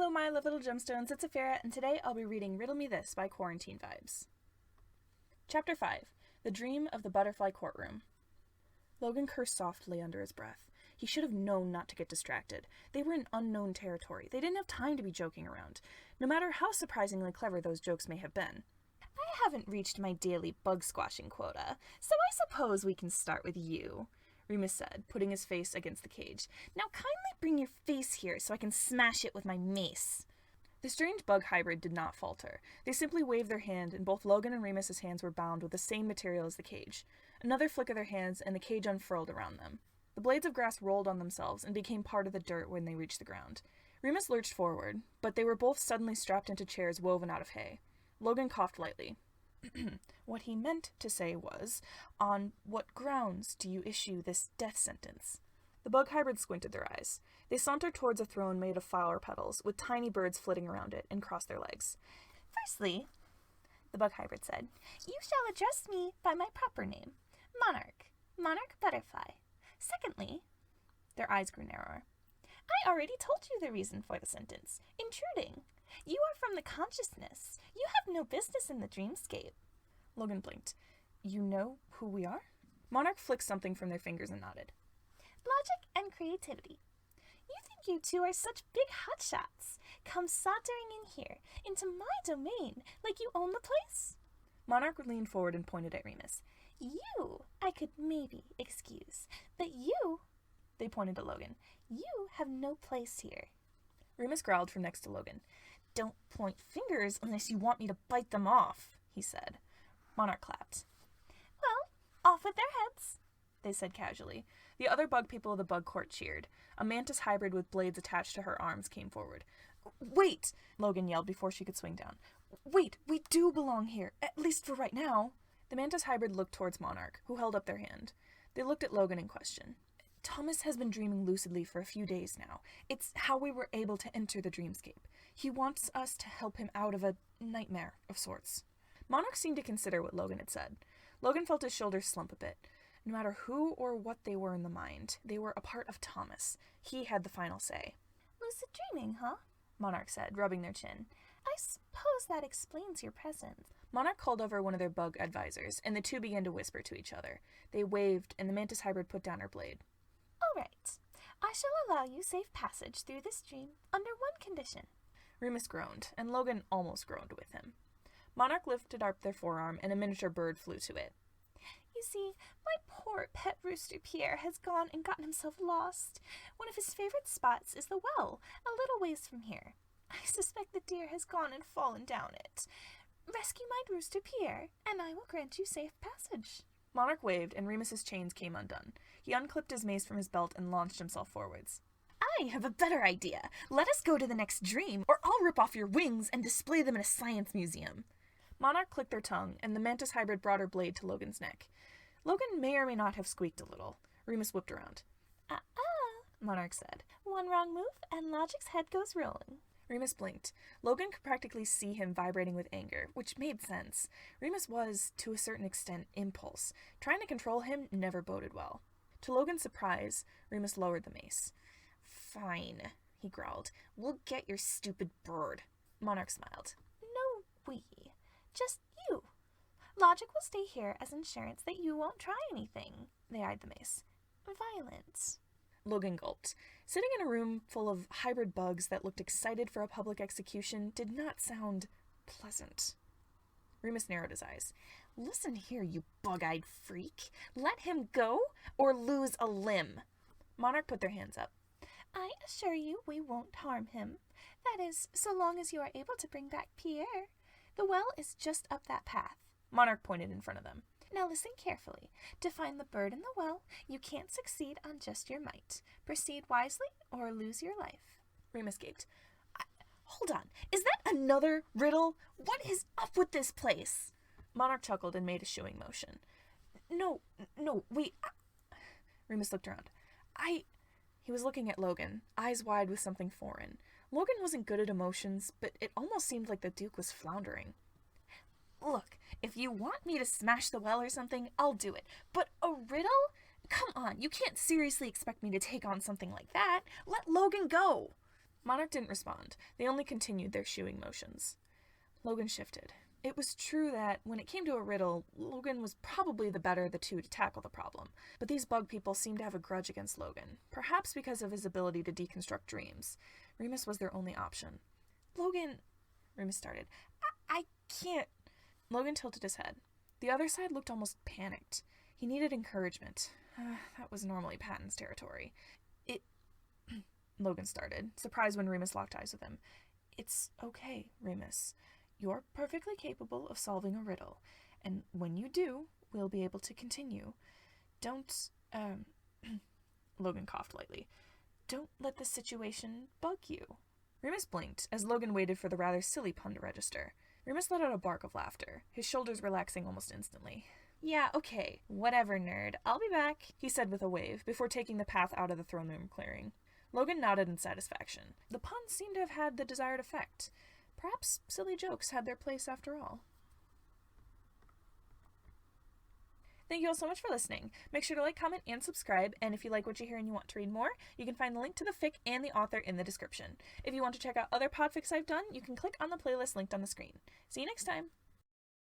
Hello my little gemstones, it's Afera, and today I'll be reading Riddle Me This by Quarantine Vibes. Chapter 5. The Dream of the Butterfly Courtroom. Logan cursed softly under his breath. He should have known not to get distracted. They were in unknown territory. They didn't have time to be joking around, no matter how surprisingly clever those jokes may have been. I haven't reached my daily bug squashing quota, so I suppose we can start with you, Remus said, putting his face against the cage. Now kindly bring your face here so I can smash it with my mace. The strange bug hybrid did not falter. They simply waved their hand, and both Logan and Remus's hands were bound with the same material as the cage. Another flick of their hands, and the cage unfurled around them. The blades of grass rolled on themselves and became part of the dirt when they reached the ground. Remus lurched forward, but they were both suddenly strapped into chairs woven out of hay. Logan coughed lightly. What he meant to say was, "On what grounds do you issue this death sentence?" The bug hybrid squinted their eyes. They sauntered towards a throne made of flower petals, with tiny birds flitting around it, and crossed their legs. "Firstly," the bug hybrid said, "you shall address me by my proper name, Monarch Butterfly. Secondly," their eyes grew narrower, "I already told you the reason for the sentence, intruding. You are from the consciousness. You have no business in the dreamscape." Logan blinked. "You know who we are?" Monarch flicked something from their fingers and nodded. "Logic and creativity. You think you two are such big hotshots. Come sauntering in here, into my domain, like you own the place?" Monarch leaned forward and pointed at Remus. "You, I could maybe excuse, but you," they pointed at Logan, "you have no place here." Remus growled from next to Logan. "Don't point fingers unless you want me to bite them off," he said. Monarch clapped. "Well, off with their heads," they said casually. The other bug people of the bug court cheered. A mantis hybrid with blades attached to her arms came forward. "Wait!" Logan yelled before she could swing down. "Wait, we do belong here, at least for right now." The mantis hybrid looked towards Monarch, who held up their hand. They looked at Logan in question. "Thomas has been dreaming lucidly for a few days now. It's how we were able to enter the dreamscape. He wants us to help him out of a nightmare of sorts." Monarch seemed to consider what Logan had said. Logan felt his shoulders slump a bit. No matter who or what they were in the mind, they were a part of Thomas. He had the final say. "Lucid dreaming, huh?" Monarch said, rubbing their chin. "I suppose that explains your presence." Monarch called over one of their bug advisors, and the two began to whisper to each other. They waved, and the mantis hybrid put down her blade. "All right. I shall allow you safe passage through this dream under one condition." Remus groaned, and Logan almost groaned with him. Monarch lifted up their forearm, and a miniature bird flew to it. "You see, my poor pet rooster Pierre has gone and gotten himself lost. One of his favorite spots is the well, a little ways from here. I suspect the deer has gone and fallen down it. Rescue my rooster Pierre, and I will grant you safe passage." Monarch waved, and Remus's chains came undone. He unclipped his mace from his belt and launched himself forwards. "I have a better idea. Let us go to the next dream, or I'll rip off your wings and display them in a science museum." Monarch clicked their tongue, and the mantis hybrid brought her blade to Logan's neck. Logan may or may not have squeaked a little. Remus whipped around. Monarch said. "One wrong move, and Logic's head goes rolling." Remus blinked. Logan could practically see him vibrating with anger, which made sense. Remus was, to a certain extent, impulse. Trying to control him never boded well. To Logan's surprise, Remus lowered the mace. "Fine," he growled. "We'll get your stupid bird." Monarch smiled. "No, we. Just you. Logic will stay here as insurance that you won't try anything." They eyed the mace. "Violent." Logan gulped. Sitting in a room full of hybrid bugs that looked excited for a public execution did not sound pleasant. Remus narrowed his eyes. "Listen here, you bug-eyed freak. Let him go or lose a limb." Monarch put their hands up. "I assure you we won't harm him. That is, so long as you are able to bring back Pierre. The well is just up that path." Monarch pointed in front of them. "Now listen carefully. To find the bird in the well, you can't succeed on just your might. Proceed wisely or lose your life." Remus gaped. Hold on. Is that another riddle? What is up with this place?" Monarch chuckled and made a shooing motion. No, wait. Remus looked around. He was looking at Logan, eyes wide with something foreign. Logan wasn't good at emotions, but it almost seemed like the Duke was floundering. "Look, if you want me to smash the well or something, I'll do it. But a riddle? Come on, you can't seriously expect me to take on something like that. Let Logan go." Monarch didn't respond. They only continued their shooing motions. Logan shifted. It was true that, when it came to a riddle, Logan was probably the better of the two to tackle the problem, but these bug people seemed to have a grudge against Logan, perhaps because of his ability to deconstruct dreams. Remus was their only option. Logan, Remus started. I can't. Logan tilted his head. The other side looked almost panicked. He needed encouragement. That was normally Patton's territory. Logan started, surprised when Remus locked eyes with him. It's okay, Remus. You're perfectly capable of solving a riddle, and when you do, we'll be able to continue. Don't, Logan coughed lightly. Don't let the situation bug you. Remus blinked as Logan waited for the rather silly pun to register. Remus let out a bark of laughter, his shoulders relaxing almost instantly. Yeah, okay, whatever, nerd. I'll be back, he said with a wave, before taking the path out of the throne room clearing. Logan nodded in satisfaction. The pun seemed to have had the desired effect. Perhaps silly jokes had their place after all. Thank you all so much for listening. Make sure to like, comment, and subscribe, and if you like what you hear and you want to read more, you can find the link to the fic and the author in the description. If you want to check out other podfics I've done, you can click on the playlist linked on the screen. See you next time!